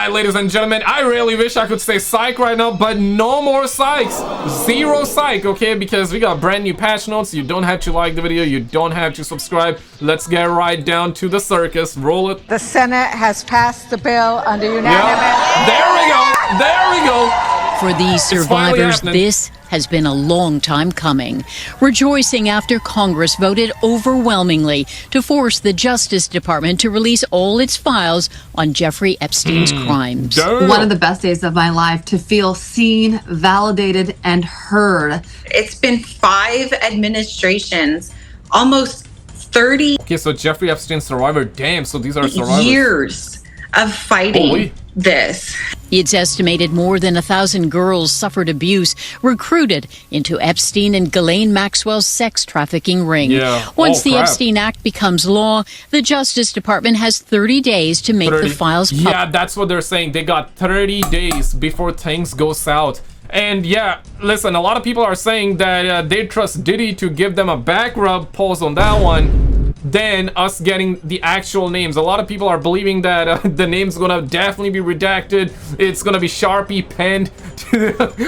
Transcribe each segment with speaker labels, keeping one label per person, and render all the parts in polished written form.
Speaker 1: right, ladies and gentlemen, I really wish I could say psych right now, but no more psychs. Zero psych, okay? Because we got brand new patch notes. You don't have to like the video. You don't have to subscribe. Let's get right down to the circus. Roll it.
Speaker 2: The Senate has passed the bill under unanimous.
Speaker 1: Yeah. There we go. There we go.
Speaker 3: For these survivors, this has been a long time coming. Rejoicing after Congress voted overwhelmingly to force the Justice Department to release all its files on Jeffrey Epstein's crimes.
Speaker 4: One of the best days of my life to feel seen, validated, and heard.
Speaker 5: It's been 5 administrations, almost 30
Speaker 1: Okay, so Jeffrey Epstein survivor. Damn, so these are survivors.
Speaker 5: years of fighting this.
Speaker 3: It's estimated more than 1,000 girls suffered abuse, recruited into Epstein and Ghislaine Maxwell's sex trafficking ring.
Speaker 1: Yeah.
Speaker 3: Once the Epstein Act becomes law, the Justice Department has 30 days to make the files public.
Speaker 1: Yeah, that's what they're saying. They got 30 days before things go south. And yeah, listen, a lot of people are saying that they trust Diddy to give them a back rub. Pause on that one. Than us getting the actual names. A lot of people are believing that the name's gonna definitely be redacted. It's gonna be Sharpie penned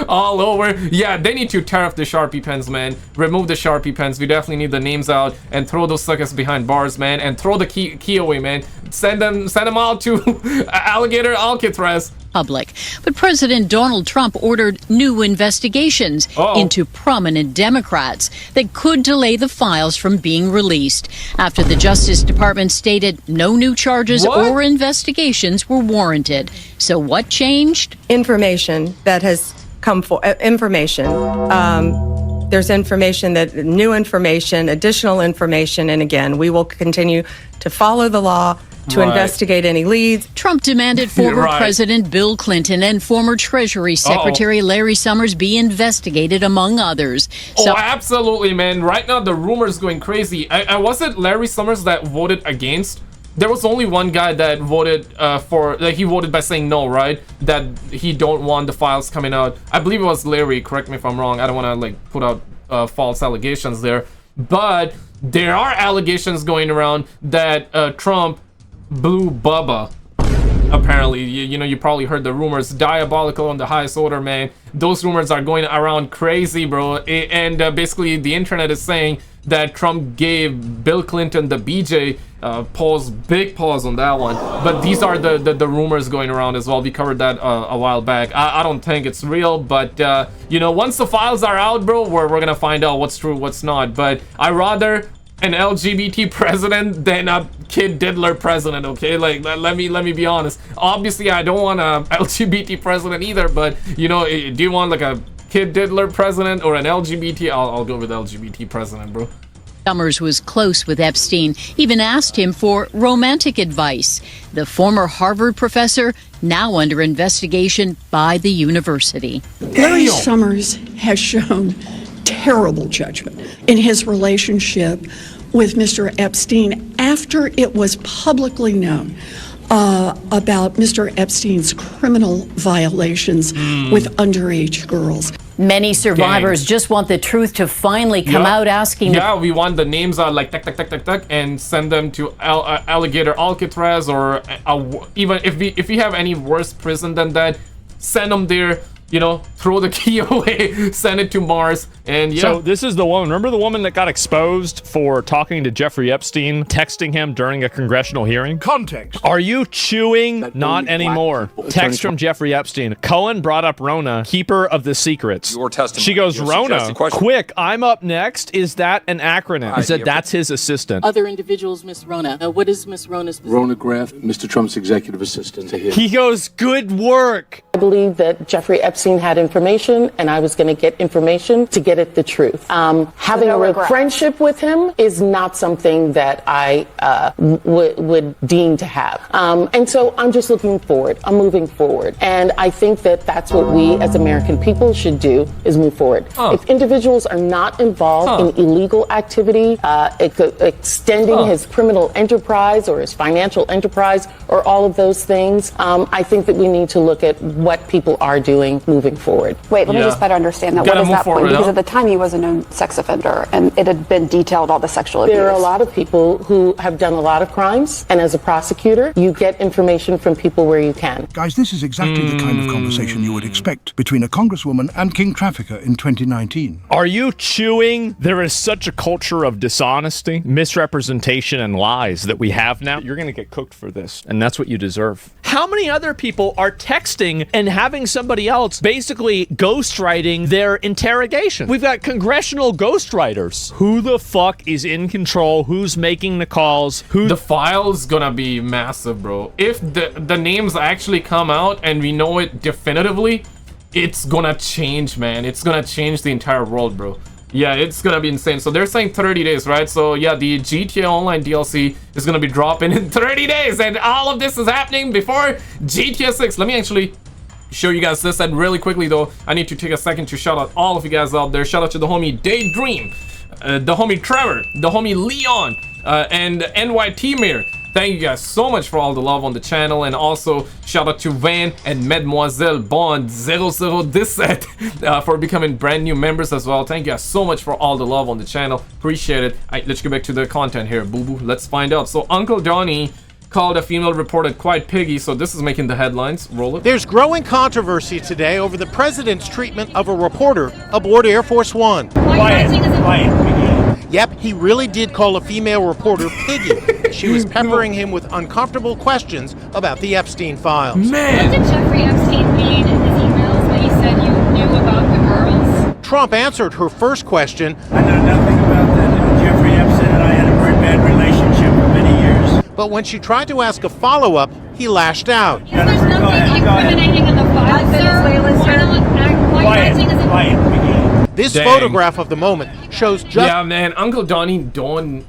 Speaker 1: all over. Yeah, they need to tariff the Sharpie pens, man. Remove the Sharpie pens. We definitely need the names out and throw those suckers behind bars, man. And throw the key away, man. Send them out to Alligator Alcatraz.
Speaker 3: Public. But President Donald Trump ordered new investigations into prominent Democrats that could delay the files from being released after the Justice Department stated no new charges or investigations were warranted. So what changed?
Speaker 6: Information that has come for information. There's information that new information, additional information, and again, we will continue to follow the law to investigate any leads.
Speaker 3: Trump demanded former President Bill Clinton and former Treasury Secretary Larry Summers be investigated, among others.
Speaker 1: So, absolutely, man. Right now, the rumors going crazy. Was it Larry Summers that voted against? There was only one guy that voted he voted by saying no, right? That he don't want the files coming out. I believe it was Larry. Correct me if I'm wrong. I don't want to put out false allegations there. But there are allegations going around that Trump blew Bubba. Apparently, you probably heard the rumors. Diabolical on the highest order, man. Those rumors are going around crazy, bro. And basically, the internet is saying that Trump gave Bill Clinton the BJ. Big pause on that one. But these are the rumors going around as well. We covered that a while back. I don't think it's real, but once the files are out, bro, we're gonna find out what's true, what's not. But I rather an LGBT president than a kid diddler president, okay? Let me be honest. Obviously, I don't want a LGBT president either, but do you want a kid diddler president or an LGBT? I'll go with LGBT president, bro.
Speaker 3: Summers was close with Epstein, even asked him for romantic advice. The former Harvard professor, now under investigation by the university.
Speaker 7: Larry Summers has shown terrible judgment in his relationship with Mr. Epstein after it was publicly known about Mr. Epstein's criminal violations with underage girls.
Speaker 8: Many survivors just want the truth to finally come out, asking.
Speaker 1: Yeah, we want the names out and send them to Alligator Alcatraz, or even if we have any worse prison than that, send them there. Throw the key away, send it to Mars, and
Speaker 9: So this is the woman. Remember the woman that got exposed for talking to Jeffrey Epstein, texting him during a congressional hearing?
Speaker 10: Context.
Speaker 9: Are you chewing? Not anymore. Text from Jeffrey Epstein. Cohen brought up Rona, keeper of the secrets.
Speaker 10: Your testimony.
Speaker 9: She goes, Rona, quick, I'm up next. Is that an acronym? I said, that's his assistant.
Speaker 11: Other individuals, Miss Rona. What is Miss Rona's position?
Speaker 10: Rona Graff, Mr. Trump's executive assistant.
Speaker 9: He goes, good work.
Speaker 11: I believe that Jeffrey Epstein had information, and I was going to get information to get at the truth. Having a friendship with him is not something that I would deem to have. And so I'm just looking forward. I'm moving forward. And I think that that's what we as American people should do, is move forward. If individuals are not involved in illegal activity, extending his criminal enterprise or his financial enterprise or all of those things, I think that we need to look at what people are doing moving forward. forward.
Speaker 12: Wait, let me just better understand that. What is that point? Because at the time he was a known sex offender and it had been detailed all the sexual abuse.
Speaker 11: There are a lot of people who have done a lot of crimes, and as a prosecutor, you get information from people where you can.
Speaker 13: Guys, this is exactly the kind of conversation you would expect between a congresswoman and king trafficker in 2019.
Speaker 9: Are you chewing? There is such a culture of dishonesty, misrepresentation, and lies that we have now. You're gonna get cooked for this, and that's what you deserve. How many other people are texting and having somebody else basically ghostwriting their interrogation? We've got congressional ghostwriters. Who the fuck is in control? Who's making the calls?
Speaker 1: The file's gonna be massive, bro. If the names actually come out and we know it definitively, it's gonna change, man. It's gonna change the entire world, bro. Yeah, it's gonna be insane. So they're saying 30 days, right? So yeah, the GTA Online DLC is gonna be dropping in 30 days, and all of this is happening before GTA 6. Let me actually show you guys this, and really quickly though, I need to take a second to shout out all of you guys out there. Shout out to the homie Daydream, the homie Trevor, the homie Leon, and NYT Mir. Thank you guys so much for all the love on the channel, and also shout out to Van and Mademoiselle Bond 0017 for becoming brand new members as well. Thank you guys so much for all the love on the channel. Appreciate it. Alright, let's get back to the content here, boo boo. Let's find out. So Uncle Donnie called a female reporter quite piggy, so this is making the headlines. Roll it.
Speaker 14: There's growing controversy today over the president's treatment of a reporter aboard Air Force One. Yep, he really did call a female reporter piggy. She was peppering him with uncomfortable questions about the Epstein files.
Speaker 15: Man! What did Jeffrey Epstein mean in his emails when you said you knew about the girls?
Speaker 14: Trump answered her first question.
Speaker 16: I know nothing about that. Jeffrey Epstein and I had a very bad relationship for many years.
Speaker 14: But when she tried to ask a follow-up, he lashed out.
Speaker 15: There's nothing incriminating in the files, sir.
Speaker 14: Quiet. This photograph of the moment shows just...
Speaker 1: Yeah, man, Uncle Donnie, don't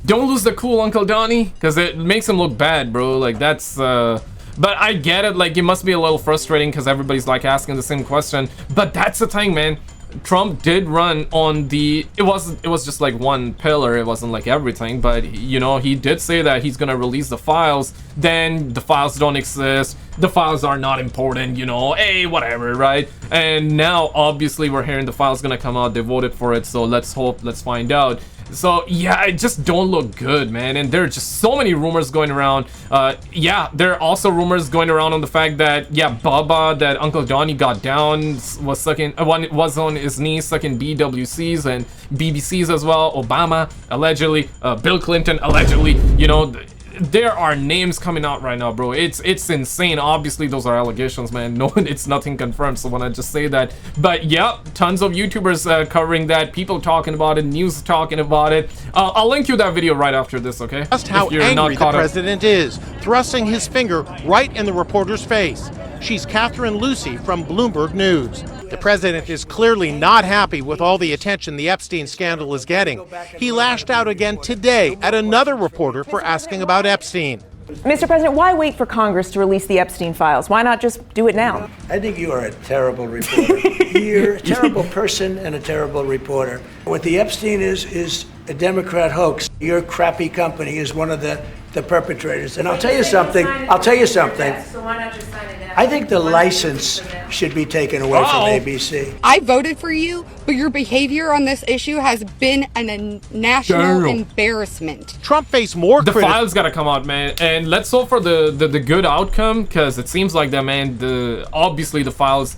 Speaker 1: lose the cool, Uncle Donnie, because it makes him look bad, bro. Like, that's, but I get it, like, it must be a little frustrating because everybody's, like, asking the same question. But that's the thing, man. Trump did run on the... It was just, like, one pillar. It wasn't, like, everything. But, you know, he did say that he's gonna release the files. Then the files don't exist. The files are not important, you know. Hey, whatever, right? And now, obviously, we're hearing the files gonna come out. They voted for it, so let's hope, let's find out. So yeah, it just don't look good, man. And there are just so many rumors going around. Yeah, there are also rumors going around on the fact that, yeah, Bubba, that Uncle Donnie got down, was sucking, was on his knees sucking BWCs and BBCs as well. Obama allegedly, Bill Clinton allegedly, you know. There are names coming out right now, bro. It's insane. Obviously, those are allegations, man. No, it's nothing confirmed, so when I just say that. But yeah, tons of YouTubers covering that, people talking about it, news talking about it. I'll link you that video right after this, okay?
Speaker 14: Just how angry the president is, thrusting his finger right in the reporter's face. She's Catherine Lucy from Bloomberg News. The president is clearly not happy with all the attention the Epstein scandal is getting. He lashed out again today at another reporter for asking about Epstein.
Speaker 17: Mr. President, why wait for Congress to release the Epstein files? Why not just do it now?
Speaker 16: I think you are a terrible reporter. You're a terrible person and a terrible reporter. What the Epstein is a Democrat hoax. Your crappy company is one of the perpetrators. And I'll tell you something.
Speaker 17: So why not just sign it now?
Speaker 16: I think the license should be taken away from ABC.
Speaker 18: I voted for you, but your behavior on this issue has been a national embarrassment.
Speaker 14: Trump faced more
Speaker 1: The files gotta come out, man. And let's hope for the good outcome, because it seems like that, man, obviously the files,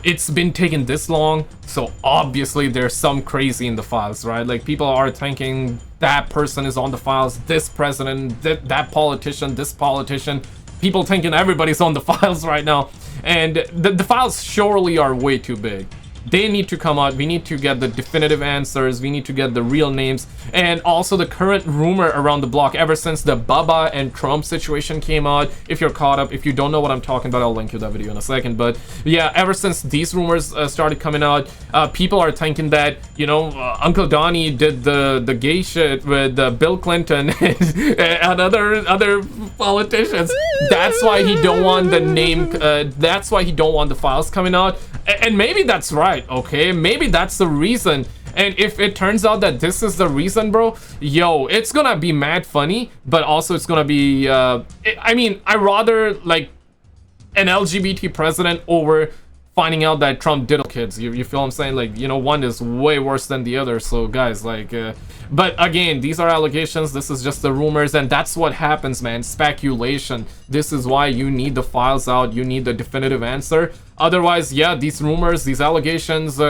Speaker 1: it's been taking this long, so obviously there's some crazy in the files, right? Like, people are thinking that person is on the files, this president, that politician, this politician. People thinking everybody's on the files right now. And the files surely are way too big. They need to come out. We need to get the definitive answers. We need to get the real names. And also the current rumor around the block ever since the Bubba and Trump situation came out. If you're caught up, if you don't know what I'm talking about, I'll link you that video in a second. But yeah, ever since these rumors started coming out, people are thinking that, you know, Uncle Donnie did the gay shit with Bill Clinton and other politicians. That's why he don't want the name. That's why he don't want the files coming out. And maybe that's right, okay? Maybe that's the reason. And if it turns out that this is the reason, bro, yo, it's gonna be mad funny, but also it's gonna be, I mean, I rather, like, an LGBT president over finding out that Trump diddled kids. You feel what I'm saying? Like, you know, one is way worse than the other. So guys, like, but again, these are allegations. This is just the rumors, and that's what happens, man. Speculation. This is why you need the files out. You need the definitive answer. Otherwise, yeah, these rumors, these allegations,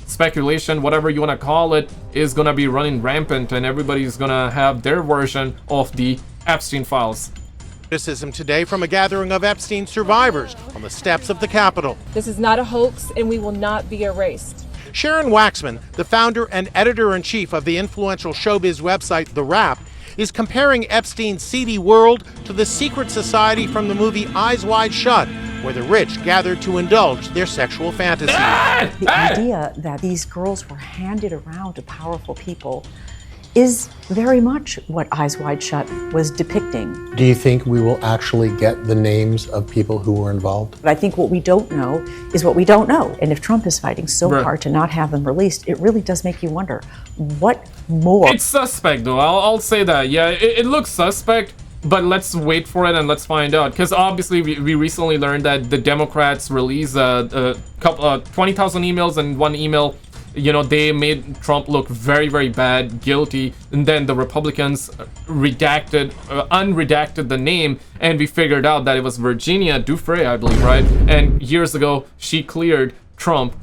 Speaker 1: speculation, whatever you want to call it, is gonna be running rampant, and everybody's gonna have their version of the Epstein files.
Speaker 14: Criticism today from a gathering of Epstein survivors on the steps of the Capitol.
Speaker 19: This is not a hoax, and we will not be erased.
Speaker 14: Sharon Waxman, the founder and editor-in-chief of the influential showbiz website The Wrap, is comparing Epstein's seedy world to the secret society from the movie Eyes Wide Shut, where the rich gathered to indulge their sexual fantasies.
Speaker 20: The idea that these girls were handed around to powerful people is very much what Eyes Wide Shut was depicting.
Speaker 21: Do you think we will actually get the names of people who were involved?
Speaker 20: But I think what we don't know is what we don't know. And if Trump is fighting so hard to not have them released, it really does make you wonder, what more?
Speaker 1: It's suspect, though. I'll say that. Yeah, it looks suspect, but let's wait for it and let's find out. Because obviously we recently learned that the Democrats released 20,000 emails, and one email, you know, they made Trump look very, very bad, guilty, and then the Republicans unredacted the name, and we figured out that it was Virginia Giuffre, I believe, right? And years ago, she cleared Trump's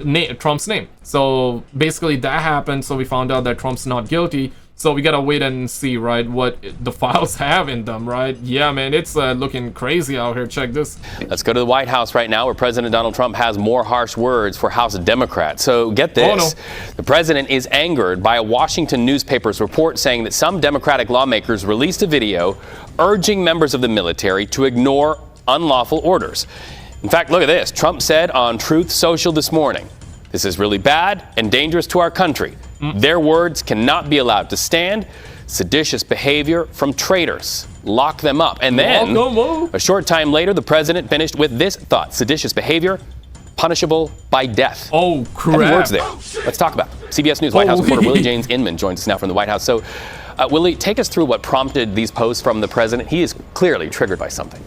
Speaker 1: name. So basically that happened, so we found out that Trump's not guilty. So we gotta wait and see, right, what the files have in them, right? Yeah, man, it's looking crazy out here. Check this.
Speaker 22: Let's go to the White House right now, where President Donald Trump has more harsh words for House Democrats. So get this. Oh, no. The president is angered by a Washington newspaper's report saying that some Democratic lawmakers released a video urging members of the military to ignore unlawful orders. In fact, look at this. Trump said on Truth Social this morning, "This is really bad and dangerous to our country. Their words cannot be allowed to stand. Seditious behavior from traitors. Lock them up." And then, a short time later, the president finished with this thought: seditious behavior, punishable by death.
Speaker 1: Oh, crap.
Speaker 22: Heavy words there. Let's talk about it. CBS News White House reporter Willie James Inman joins us now from the White House. So, Willie, take us through what prompted these posts from the president. He is clearly triggered by something.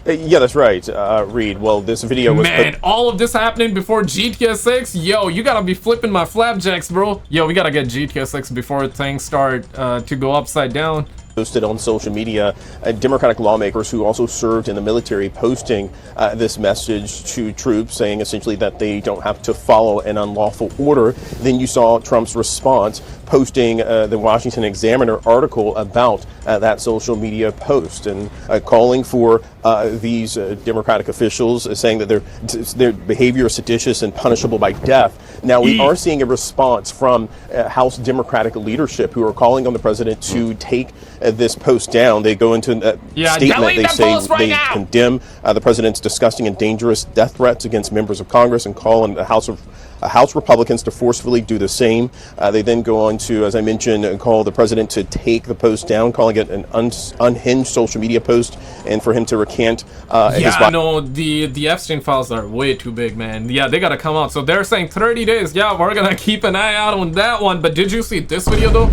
Speaker 23: Yeah, that's right, Reed. Well, this video was...
Speaker 1: Man, all of this happening before GTA 6? Yo, you gotta be flipping my flapjacks, bro. Yo, we gotta get GTA 6 before things start to go upside down.
Speaker 23: Posted on social media, Democratic lawmakers who also served in the military posting this message to troops, saying essentially that they don't have to follow an unlawful order. Then you saw Trump's response, posting the Washington Examiner article about that social media post, and calling for these Democratic officials, saying that their behavior is seditious and punishable by death. Now, we are seeing a response from House Democratic leadership, who are calling on the president to take this post down. They go into a statement. They say they condemn the president's disgusting and dangerous death threats against members of Congress, and call on the House Republicans to forcefully do the same. They then go on to, as I mentioned, call the president to take the post down, calling it an unhinged social media post, and for him to recant his...
Speaker 1: No, the Epstein files are way too big, man. Yeah, they gotta come out. So they're saying 30 days. Yeah, we're gonna keep an eye out on that one. But did you see this video, though?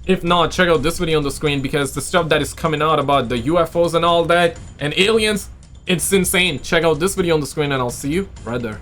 Speaker 1: If not, check out this video on the screen, because the stuff that is coming out about the UFOs and all that, and aliens, it's insane. Check out this video on the screen, and I'll see you right there.